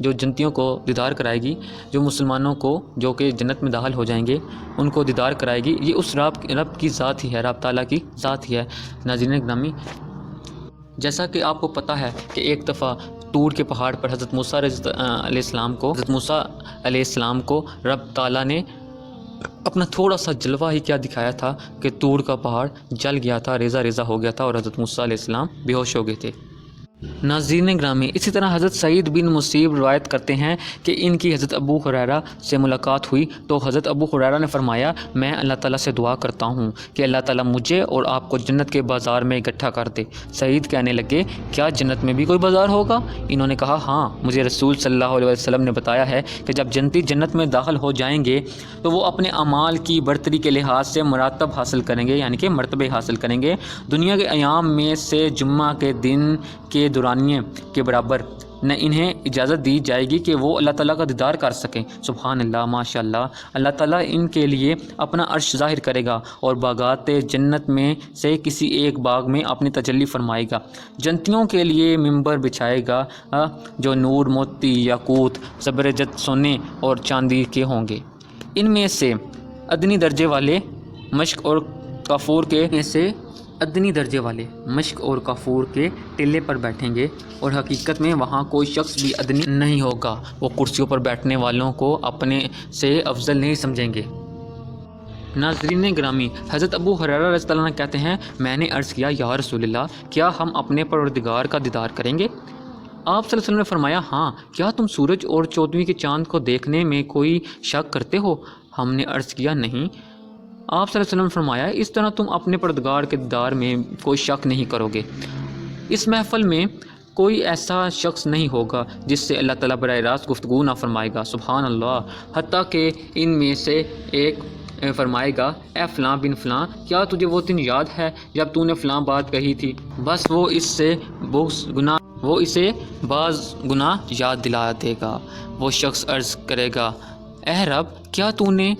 جو جنتیوں کو دیدار کرائے گی، جو مسلمانوں کو جو کہ جنت میں داخل ہو جائیں گے ان کو دیدار کرائے گی، یہ اس رب کی ذات ہی ہے، رب تعالیٰ کی ذات ہی ہے۔ ناظرین گرامی، جیسا کہ آپ کو پتہ ہے کہ ایک دفعہ طور کے پہاڑ پر حضرت موسیٰ علیہ السلام کو رب تعالیٰ نے اپنا تھوڑا سا جلوہ ہی کیا دکھایا تھا کہ طور کا پہاڑ جل گیا تھا، ریزہ ریزہ ہو گیا تھا اور حضرت موسیٰ علیہ السلام بے ہوش ہو گئے تھے۔ ناظرین گرامی، اسی طرح حضرت سعید بن مسیب روایت کرتے ہیں کہ ان کی حضرت ابو ہریرہ سے ملاقات ہوئی تو حضرت ابو ہریرہ نے فرمایا، میں اللہ تعالیٰ سے دعا کرتا ہوں کہ اللہ تعالیٰ مجھے اور آپ کو جنت کے بازار میں اکٹھا کر دے۔ سعید کہنے لگے، کیا جنت میں بھی کوئی بازار ہوگا؟ انہوں نے کہا، ہاں، مجھے رسول صلی اللہ علیہ وسلم نے بتایا ہے کہ جب جنتی جنت میں داخل ہو جائیں گے تو وہ اپنے اعمال کی برتری کے لحاظ سے مراتب حاصل کریں گے، یعنی کہ مرتبے حاصل کریں گے۔ دنیا کے ایام میں سے جمعہ کے دن کے دورانیے کے برابر نہ انہیں اجازت دی جائے گی کہ وہ اللہ تعالیٰ کا دیدار کر سکیں۔ سبحان اللہ، ماشاء اللہ، اللہ تعالیٰ ان کے لیے اپنا عرش ظاہر کرے گا اور باغات جنت میں سے کسی ایک باغ میں اپنی تجلی فرمائے گا۔ جنتیوں کے لیے ممبر بچھائے گا جو نور، موتی، یاقوت، زبرجد، سونے اور چاندی کے ہوں گے۔ ان میں سے ادنی درجے والے مشق اور کافور کے ٹلے پر بیٹھیں گے اور حقیقت میں وہاں کوئی شخص بھی ادنی نہیں ہوگا، وہ کرسیوں پر بیٹھنے والوں کو اپنے سے افضل نہیں سمجھیں گے۔ ناظرین گرامی، حضرت ابو ہریرہ رضی اللہ عنہ کہتے ہیں، میں نے عرض کیا، یا رسول اللہ، کیا ہم اپنے پروردگار کا دیدار کریں گے؟ آپ صلی اللہ علیہ وسلم نے فرمایا، ہاں، کیا تم سورج اور 14ویں کے چاند کو دیکھنے میں کوئی شک کرتے ہو؟ ہم نے عرض کیا، نہیں۔ آپ صلی اللہ علیہ وسلم نے فرمایا، اس طرح تم اپنے پروردگار کے دیدار میں کوئی شک نہیں کرو گے۔ اس محفل میں کوئی ایسا شخص نہیں ہوگا جس سے اللہ تعالیٰ براہ راست گفتگو نہ فرمائے گا۔ سبحان اللہ، حتیٰ کہ ان میں سے ایک فرمائے گا، اے فلاں بن فلاں، کیا تجھے وہ دن یاد ہے جب تو نے فلاں بات کہی تھی؟ بس وہ اسے بعض گناہ یاد دلا دے گا۔ وہ شخص عرض کرے گا، اے رب، کیا تو نے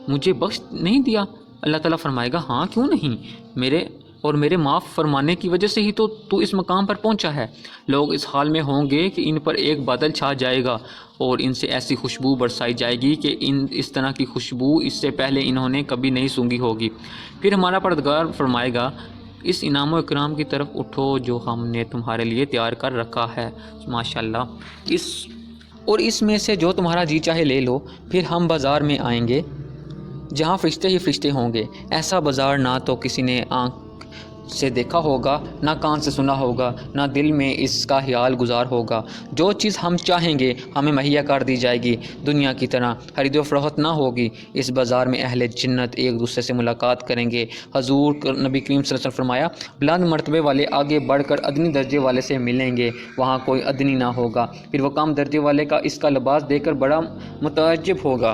مجھے بخش نہیں دیا؟ اللہ تعالیٰ فرمائے گا، ہاں، کیوں نہیں، میرے معاف فرمانے کی وجہ سے ہی تو اس مقام پر پہنچا ہے۔ لوگ اس حال میں ہوں گے کہ ان پر ایک بادل چھا جائے گا اور ان سے ایسی خوشبو برسائی جائے گی کہ اس طرح کی خوشبو اس سے پہلے انہوں نے کبھی نہیں سونگھی ہوگی۔ پھر ہمارا پروردگار فرمائے گا، اس انعام و اکرام کی طرف اٹھو جو ہم نے تمہارے لیے تیار کر رکھا ہے۔ ماشاءاللہ، اس میں سے جو تمہارا جی چاہے لے لو۔ پھر ہم بازار میں آئیں گے جہاں فرشتے ہی فرشتے ہوں گے۔ ایسا بازار نہ تو کسی نے آنکھ سے دیکھا ہوگا، نہ کان سے سنا ہوگا، نہ دل میں اس کا خیال گزار ہوگا۔ جو چیز ہم چاہیں گے ہمیں مہیا کر دی جائے گی، دنیا کی طرح خرید و فروخت نہ ہوگی۔ اس بازار میں اہل جنت ایک دوسرے سے ملاقات کریں گے۔ حضور نبی کریم صلی اللہ علیہ وسلم فرمایا، بلند مرتبے والے آگے بڑھ کر ادنی درجے والے سے ملیں گے، وہاں کوئی ادنی نہ ہوگا۔ پھر وہ کم درجے والے کا اس کا لباس دیکھ کر بڑا متعجب ہوگا۔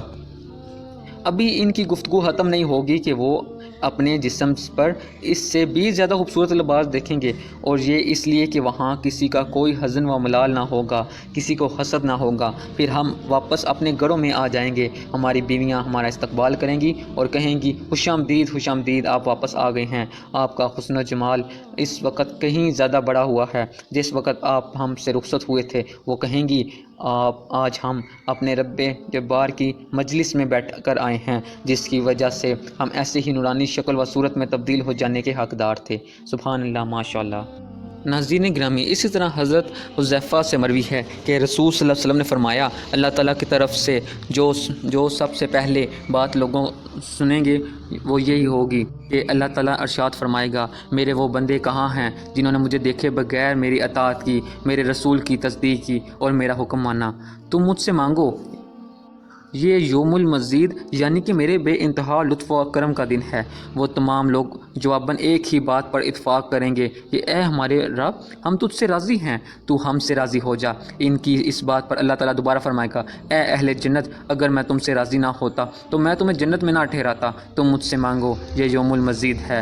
ابھی ان کی گفتگو ختم نہیں ہوگی کہ وہ اپنے جسم پر اس سے بھی زیادہ خوبصورت لباس دیکھیں گے، اور یہ اس لیے کہ وہاں کسی کا کوئی حزن و ملال نہ ہوگا، کسی کو حسد نہ ہوگا۔ پھر ہم واپس اپنے گھروں میں آ جائیں گے، ہماری بیویاں ہمارا استقبال کریں گی اور کہیں گی، خوش آمدید، خوش آمدید، آپ واپس آ گئے ہیں۔ آپ کا حسن و جمال اس وقت کہیں زیادہ بڑا ہوا ہے جس وقت آپ ہم سے رخصت ہوئے تھے۔ وہ کہیں گی، آج ہم اپنے رب جبار کی مجلس میں بیٹھ کر آئے ہیں، جس کی وجہ سے ہم ایسے ہی نورانی شکل و صورت میں تبدیل ہو جانے کے حقدار تھے۔ سبحان اللہ، ماشاء اللہ۔ ناظرین گرامی، اسی طرح حضرت حذیفہ سے مروی ہے کہ رسول صلی اللہ علیہ وسلم نے فرمایا، اللہ تعالیٰ کی طرف سے جو سب سے پہلے بات لوگوں سنیں گے وہ یہی ہوگی کہ اللہ تعالیٰ ارشاد فرمائے گا، میرے وہ بندے کہاں ہیں جنہوں نے مجھے دیکھے بغیر میری اطاعت کی، میرے رسول کی تصدیق کی اور میرا حکم مانا؟ تم مجھ سے مانگو، یہ یوم المزید یعنی کہ میرے بے انتہا لطف و کرم کا دن ہے۔ وہ تمام لوگ جواباً ایک ہی بات پر اتفاق کریں گے کہ اے ہمارے رب، ہم تجھ سے راضی ہیں، تو ہم سے راضی ہو جا۔ ان کی اس بات پر اللہ تعالیٰ دوبارہ فرمائے گا، اے اہل جنت، اگر میں تم سے راضی نہ ہوتا تو میں تمہیں جنت میں نہ ٹھہراتا، تم مجھ سے مانگو، یہ یوم المزید ہے۔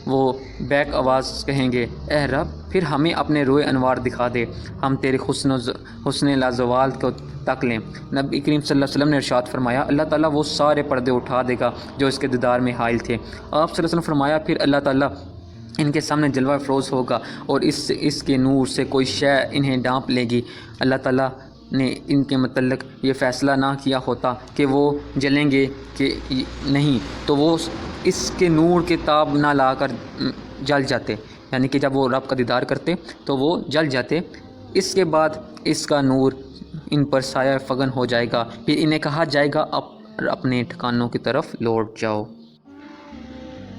وہ بیک آواز کہیں گے، اے رب، پھر ہمیں اپنے روئے انوار دکھا دے، ہم تیرے حسن لازوال کو تک لیں۔ نبی کریم صلی اللہ علیہ وسلم نے ارشاد فرمایا، اللہ تعالیٰ وہ سارے پردے اٹھا دے گا جو اس کے دیدار میں حائل تھے۔ آپ صلی اللہ علیہ وسلم فرمایا، پھر اللہ تعالیٰ ان کے سامنے جلوہ افروز ہوگا اور اس کے نور سے کوئی شے انہیں ڈانپ لے گی۔ اللہ تعالیٰ نے ان کے متعلق یہ فیصلہ نہ کیا ہوتا کہ وہ جلیں گے کہ نہیں، تو وہ اس کے نور کے تاب نہ لا کر جل جاتے، یعنی کہ جب وہ رب کا دیدار کرتے تو وہ جل جاتے۔ اس کے بعد اس کا نور ان پر سایہ فگن ہو جائے گا، پھر انہیں کہا جائے گا اپنے ٹھکانوں کی طرف لوٹ جاؤ۔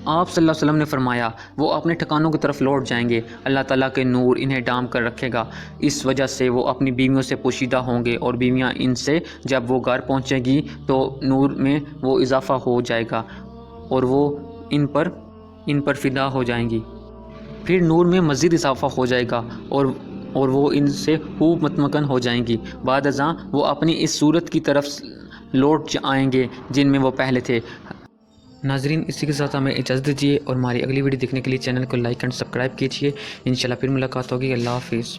آپ صلی اللہ علیہ وسلم نے فرمایا وہ اپنے ٹھکانوں کی طرف لوٹ جائیں گے، اللہ تعالیٰ کے نور انہیں ڈھانپ کر رکھے گا، اس وجہ سے وہ اپنی بیویوں سے پوشیدہ ہوں گے، اور بیویاں ان سے جب وہ گھر پہنچیں گی تو نور میں وہ اضافہ ہو جائے گا اور وہ ان پر فدا ہو جائیں گی، پھر نور میں مزید اضافہ ہو جائے گا اور وہ ان سے خوب متمکن ہو جائیں گی، بعد ازاں وہ اپنی اس صورت کی طرف لوٹ آئیں گے جن میں وہ پہلے تھے۔ ناظرین، اسی کے ساتھ ہمیں اجازت دیجیے اور ہماری اگلی ویڈیو دیکھنے کے لیے چینل کو لائک اینڈ سبسکرائب کیجیے۔ انشاءاللہ پھر ملاقات ہوگی۔ اللہ حافظ۔